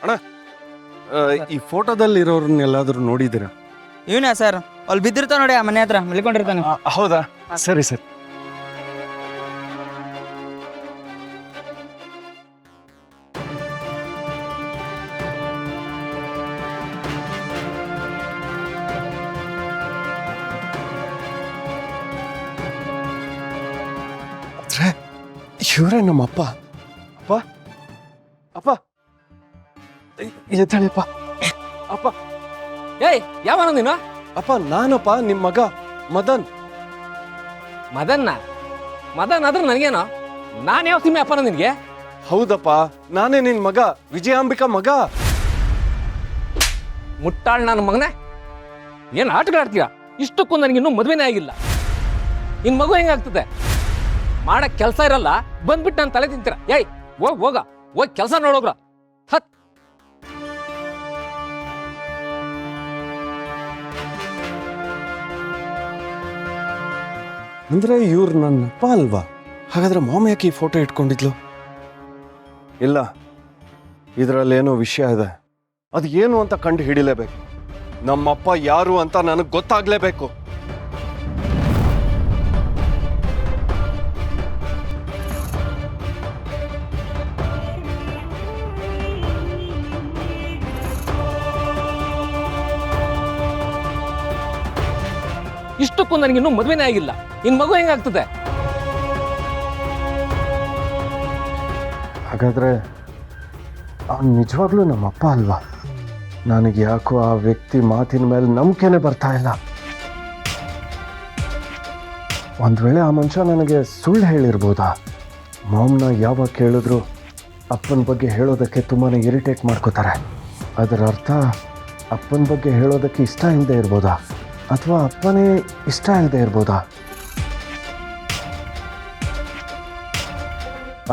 ಅಣ್ಣ ಈ ಫೋಟೋದಲ್ಲಿರೋರ್ನೆಲ್ಲಾದ್ರೂ ನೋಡಿದ್ದೀರಾ? ಇವನೇ ಸರ್, ಅಲ್ಲಿ ಬಿದ್ದಿರ್ತಾವ ನೋಡಿ ಆ ಮನೆ ಹತ್ರ ಮಲ್ಕೊಂಡಿರ್ತಾನೆ. ಹೌದಾ? ಸರಿ ಸರಿ. ಇವರೇ ನಮ್ಮ ಅಪ್ಪ. ಅಪ್ಪ ಅಪ್ಪ ಎದ್ದಾಳಿಪ್ಪ. ಅಪ್ಪ ಏಯ್ ಯಾವನ ನೀನು? ಅಪ್ಪ ನಾನಪ್ಪ ನಿಮ್ಮ ಮಗ ಮದನ್. ಮದನ್ನ ಮದನ್ ಆದ್ರೆ ನನಗೇನೋ? ನಾನು ಯಾವ ಸಿಮ್ಮೆ ಅಪ್ಪನ ನಿನಗೆ? ಹೌದಪ್ಪ, ನಾನೇ ನಿನ್ ಮಗ, ವಿಜಯಾಂಬಿಕಾ ಮಗ. ಮುಟ್ಟಾಳ್ ನನ್ನ ಮಗನೇ, ಏನು ಆಟಗಳಾಡ್ತೀಯ? ಇಷ್ಟಕ್ಕೂ ನನಗಿನ್ನೂ ಮದುವೆನೇ ಆಗಿಲ್ಲ. ನಿನ್ನ ಮಗು ಹೆಂಗಾಗ್ತದೆ? ಮಾಡಕ್ ಕೆಲಸ ಇರಲ್ಲ, ಬಂದ್ಬಿಟ್ಟು ನಾನು ತಲೆ ತಿಂತೀರ. ಏಯ್ ಹೋಗಿ ಕೆಲಸ ನೋಡೋಗ್ರ. ಹತ್ ಅಂದ್ರೆ ಇವ್ರು ನನ್ನ ಅಪ್ಪ ಅಲ್ವಾ? ಹಾಗಾದ್ರೆ ಮಾಮ್ ಯಾಕೆ ಈ ಫೋಟೋ ಇಟ್ಕೊಂಡಿದ್ಲು? ಇಲ್ಲ, ಇದರಲ್ಲೇನೋ ವಿಷಯ ಇದೆ. ಅದು ಏನು ಅಂತ ಕಂಡು ಹಿಡಿಲೇಬೇಕು. ನಮ್ಮಪ್ಪ ಯಾರು ಅಂತ ನನಗೆ ಗೊತ್ತಾಗ್ಲೇಬೇಕು. ಇಷ್ಟಕ್ಕೂ ನನಗಿನ್ನೂ ಮದುವೆನೇ ಆಗಿಲ್ಲ. ನಿನ್ನ ಮಗು ಹೆಂಗಾಗ್ತದೆ? ಹಾಗಾದ್ರೆ ಅವನು ನಿಜವಾಗ್ಲೂ ನಮ್ಮಪ್ಪ ಅಲ್ವಾ? ನನಗೆ ಯಾಕೋ ಆ ವ್ಯಕ್ತಿ ಮಾತಿನ ಮೇಲೆ ನಂಬಿಕೆನೆ ಬರ್ತಾ ಇಲ್ಲ. ಒಂದ್ ವೇಳೆ ಆ ಮನುಷ್ಯ ನನಗೆ ಸುಳ್ಳು ಹೇಳಿರ್ಬೋದಾ? ಮಾಮ್ನ ಯಾವಾಗ ಕೇಳಿದ್ರು ಅಪ್ಪನ ಬಗ್ಗೆ ಹೇಳೋದಕ್ಕೆ ತುಂಬಾನೇ ಇರಿಟೇಟ್ ಮಾಡ್ಕೋತಾರೆ. ಅದರ ಅರ್ಥ ಅಪ್ಪನ ಬಗ್ಗೆ ಹೇಳೋದಕ್ಕೆ ಇಷ್ಟ ಇಲ್ಲದೆ ಇರ್ಬೋದಾ, ಅಥವಾ ಅಪ್ಪನೇ ಇಷ್ಟ ಇಲ್ಲದೆ ಇರ್ಬೋದಾ?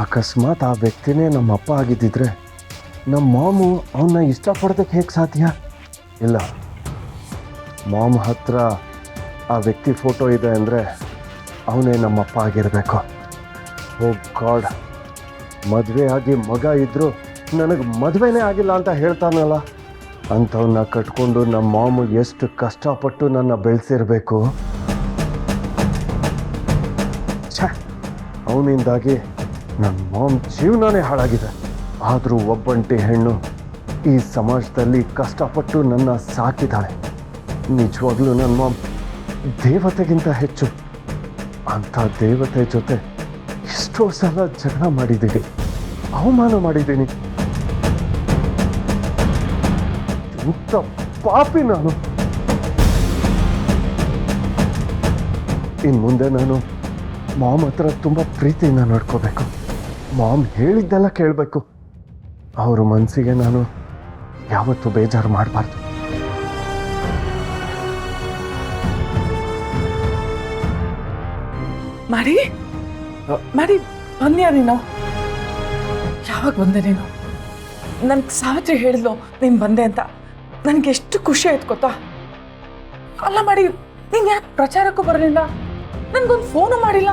ಅಕಸ್ಮಾತ್ ಆ ವ್ಯಕ್ತಿನೇ ನಮ್ಮ ಅಪ್ಪ ಆಗಿದ್ದಿದ್ರೆ ನಮ್ಮ ಮಾಮು ಅವನ್ನ ಇಷ್ಟಪಡೋದಕ್ಕೆ ಹೇಗೆ ಸಾಧ್ಯ? ಇಲ್ಲ, ಮಾಮ್ ಹತ್ರ ಆ ವ್ಯಕ್ತಿ ಫೋಟೋ ಇದೆ ಅಂದರೆ ಅವನೇ ನಮ್ಮಪ್ಪ ಆಗಿರಬೇಕು. ಓ ಗಾಡ್, ಮದುವೆ ಆಗಿ ಮಗ ಇದ್ದರೂ ನನಗೆ ಮದುವೆನೇ ಆಗಿಲ್ಲ ಅಂತ ಹೇಳ್ತಾನಲ್ಲ. ಅಂಥವನ್ನ ಕಟ್ಕೊಂಡು ನಮ್ಮ ಮಾಮು ಎಷ್ಟು ಕಷ್ಟಪಟ್ಟು ನನ್ನ ಬೆಳೆಸಿರ್ಬೇಕು. ಛೇ, ಅವನಿಂದಾಗಿ ನನ್ನ ಮಾಮ್ ಜೀವನನೇ ಹಾಳಾಗಿದೆ. ಆದರೂ ಒಬ್ಬಂಟಿ ಹೆಣ್ಣು ಈ ಸಮಾಜದಲ್ಲಿ ಕಷ್ಟಪಟ್ಟು ನನ್ನ ಸಾಕಿದ್ದಾಳೆ. ನಿಜವಾಗ್ಲೂ ನನ್ನ ಮಾಮ್ ದೇವತೆಗಿಂತ ಹೆಚ್ಚು. ಅಂಥ ದೇವತೆ ಜೊತೆ ಎಷ್ಟೋ ಸಲ ಜಗಳ ಮಾಡಿದ್ದೀನಿ, ಅವಮಾನ ಮಾಡಿದ್ದೀನಿ. ಮುಕ್ತ ಪಾಪಿ ನಾನು. ಇನ್ನು ಮುಂದೆ ನಾನು ಮಾಮ್ ಹತ್ರ ತುಂಬ ಪ್ರೀತಿಯಿಂದ ನಡ್ಕೋಬೇಕು. ಮಾಮ್ ಹೇಳಿದ್ದೆಲ್ಲ ಕೇಳಬೇಕು. ಅವ್ರ ಮನಸ್ಸಿಗೆ ನಾನು ಯಾವತ್ತೂ ಬೇಜಾರು ಮಾಡಬಾರ್ದು. ಮಾಡಿ ಮಾಡಿ ಬಂದ್ಯಾ ನೀನು? ಯಾವಾಗ ಬಂದೆ ನೀನು? ನನ್ಗೆ ಸಾವಿತ್ರಿ ಹೇಳಿದ್ಲು ನೀನು ಬಂದೆ ಅಂತ. ನನಗೆ ಎಷ್ಟು ಖುಷಿ ಆಯ್ತು ಗೊತ್ತಾ? ಅಲ್ಲ ಮಾಡಿ, ನೀನು ಯಾಕೆ ಪ್ರಚಾರಕ್ಕೂ ಬರಲಿಲ್ಲ? ನನಗೊಂದು ಫೋನು ಮಾಡಿಲ್ಲ.